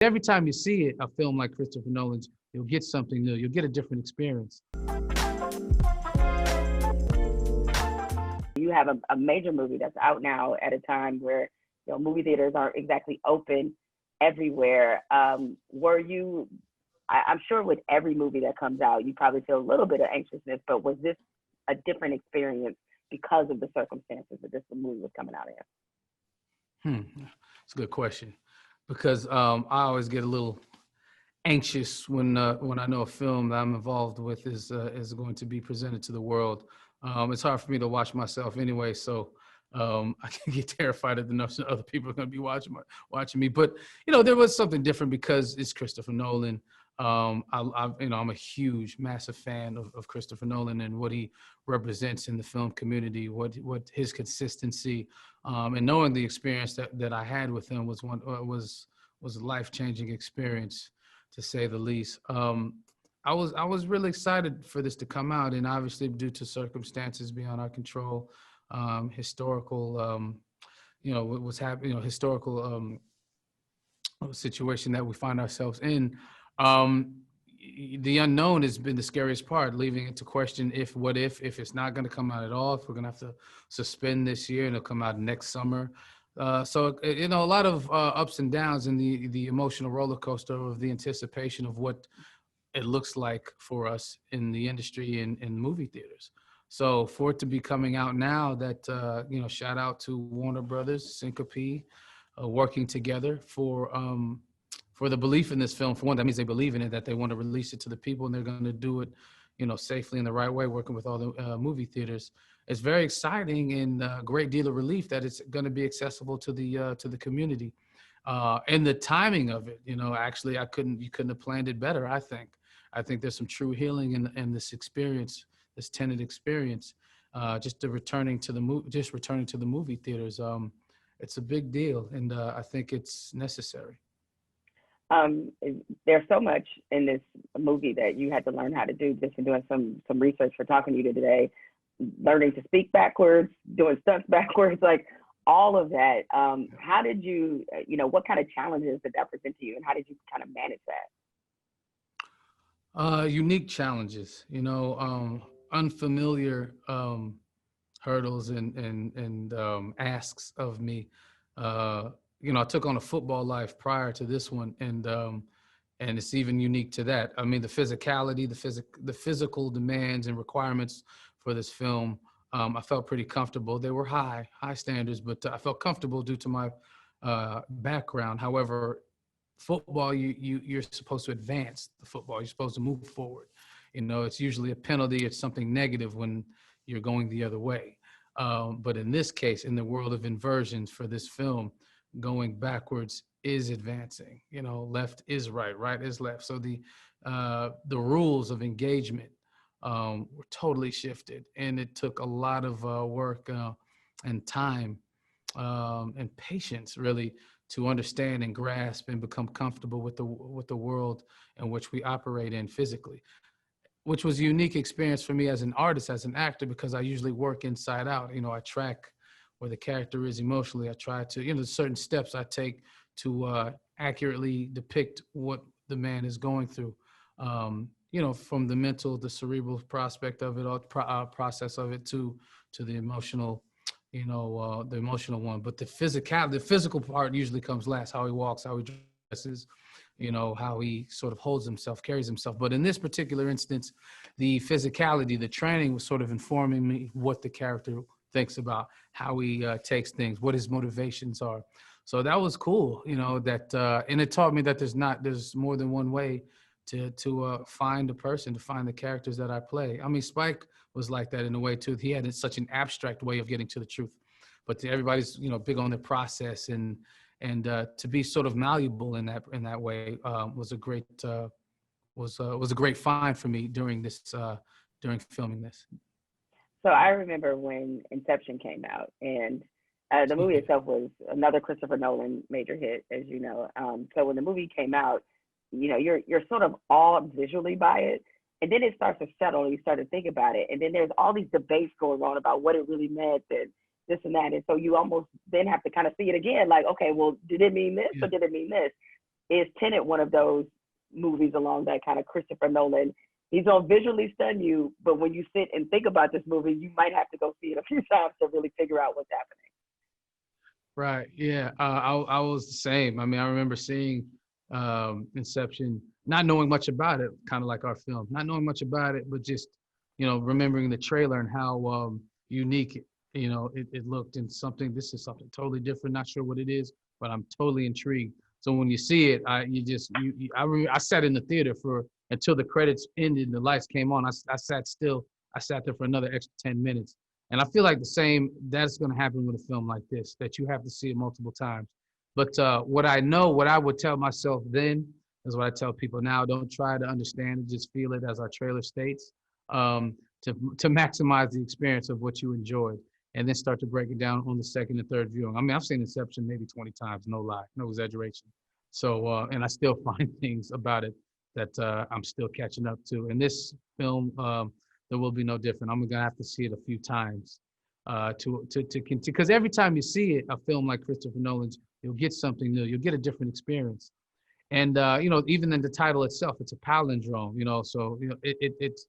Every time you see it, a film like Christopher Nolan's, you'll get something new. You'll get a different experience. You have a major movie that's out now at a time where movie theaters aren't exactly open everywhere. Were you? I'm sure with every movie that comes out, you probably feel a little bit of anxiousness. But was this a different experience because of the circumstances that this movie was coming out in? It's a good question, because I always get a little anxious when I know a film that I'm involved with is going to be presented to the world. It's hard for me to watch myself anyway, so I can get terrified at the notion that other people are going to be watching me. But there was something different because it's Christopher Nolan. I'm a huge, massive fan of Christopher Nolan and what he represents in the film community, what his consistency, and knowing the experience that I had with him was a life-changing experience, to say the least. I was really excited for this to come out, and obviously due to circumstances beyond our control, historical, what's happening, historical situation that we find ourselves in. The unknown has been the scariest part, leaving it to question if it's not going to come out at all, if we're going to have to suspend this year and it'll come out next summer. So a lot of ups and downs in the emotional roller coaster of the anticipation of what it looks like for us in the industry and in movie theaters. So for it to be coming out now, that shout out to Warner Brothers, Syncope, working together for the belief in this film. For one, that means they believe in it, that they want to release it to the people, and they're going to do it, safely in the right way, working with all the movie theaters. It's very exciting and a great deal of relief that it's going to be accessible to the community. And the timing of it, actually, you couldn't have planned it better. I think there's some true healing in this experience, this Tenet experience, just returning to the movie theaters. It's a big deal, and I think it's necessary. There's so much in this movie that you had to learn how to do, just in doing some research for talking to you today, learning to speak backwards, doing stunts backwards, like all of that. How did you, what kind of challenges did that present to you, and how did you kind of manage that? Unique challenges, unfamiliar hurdles and asks of me. I took on a football life prior to this one, and it's even unique to that. I mean, the physicality, the physical demands and requirements for this film, I felt pretty comfortable. They were high standards, but I felt comfortable due to my background. However, football, you're supposed to advance the football. You're supposed to move forward. It's usually a penalty. It's something negative when you're going the other way. But in this case, in the world of inversions for this film, going backwards is advancing. Left is right, right is left. So the rules of engagement were totally shifted, and it took a lot of work and time and patience, really, to understand and grasp and become comfortable with the world in which we operate in physically, which was a unique experience for me as an artist, as an actor, because I usually work inside out. I track where the character is emotionally. I try to, certain steps I take to accurately depict what the man is going through, from the mental, the cerebral prospect of it, or process of it, to the emotional, the emotional one. But the physical part usually comes last: how he walks, how he dresses, how he sort of holds himself, carries himself. But in this particular instance, the physicality, the training was sort of informing me what the character thinks about, how he takes things, what his motivations are. So that was cool, that, and it taught me that there's more than one way to find a person, to find the characters that I play. I mean, Spike was like that in a way too. He had such an abstract way of getting to the truth, but everybody's, big on the process, and to be sort of malleable in that way was a great find for me during filming this. So I remember when Inception came out, and the movie itself was another Christopher Nolan major hit, as you know. So when the movie came out, you're sort of awed visually by it, and then it starts to settle, and you start to think about it, and then there's all these debates going on about what it really meant and this and that, and so you almost then have to kind of see it again, like, okay, well, did it mean this or did it mean this? is Tenet one of those movies along that kind of Christopher Nolan? He's gonna visually stun you, but when you sit and think about this movie, you might have to go see it a few times to really figure out what's happening. Right. Yeah. I was the same. I mean, I remember seeing Inception, not knowing much about it, kind of like our film, not knowing much about it, but just, remembering the trailer and how unique, it looked, and this is something totally different. Not sure what it is, but I'm totally intrigued. So when you see it, I sat in the theater until the credits ended and the lights came on. I sat still. I sat there for another extra 10 minutes. And I feel like that's going to happen with a film like this, that you have to see it multiple times. But what I would tell myself then is what I tell people now: don't try to understand it, just feel it, as our trailer states, to maximize the experience of what you enjoyed, and then start to break it down on the second and third viewing. I mean, I've seen Inception maybe 20 times, no lie, no exaggeration. So, and I still find things about it that I'm still catching up to. And this film, there will be no different. I'm gonna have to see it a few times to continue, because every time you see it, a film like Christopher Nolan's, you'll get something new. You'll get a different experience. And even in the title itself, it's a palindrome. So it's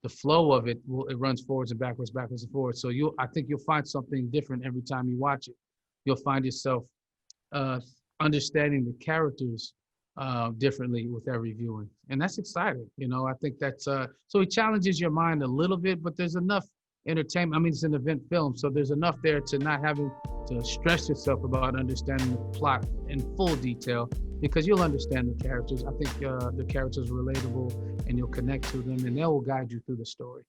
the flow of it. It runs forwards and backwards, backwards and forwards. So I think you'll find something different every time you watch it. You'll find yourself understanding the characters differently with every viewing, and that's exciting. I think that's so it challenges your mind a little bit, but there's enough entertainment. I mean, it's an event film, so there's enough there to not having to stress yourself about understanding the plot in full detail, because you'll understand the characters. I think the characters are relatable, and you'll connect to them, and they will guide you through the story.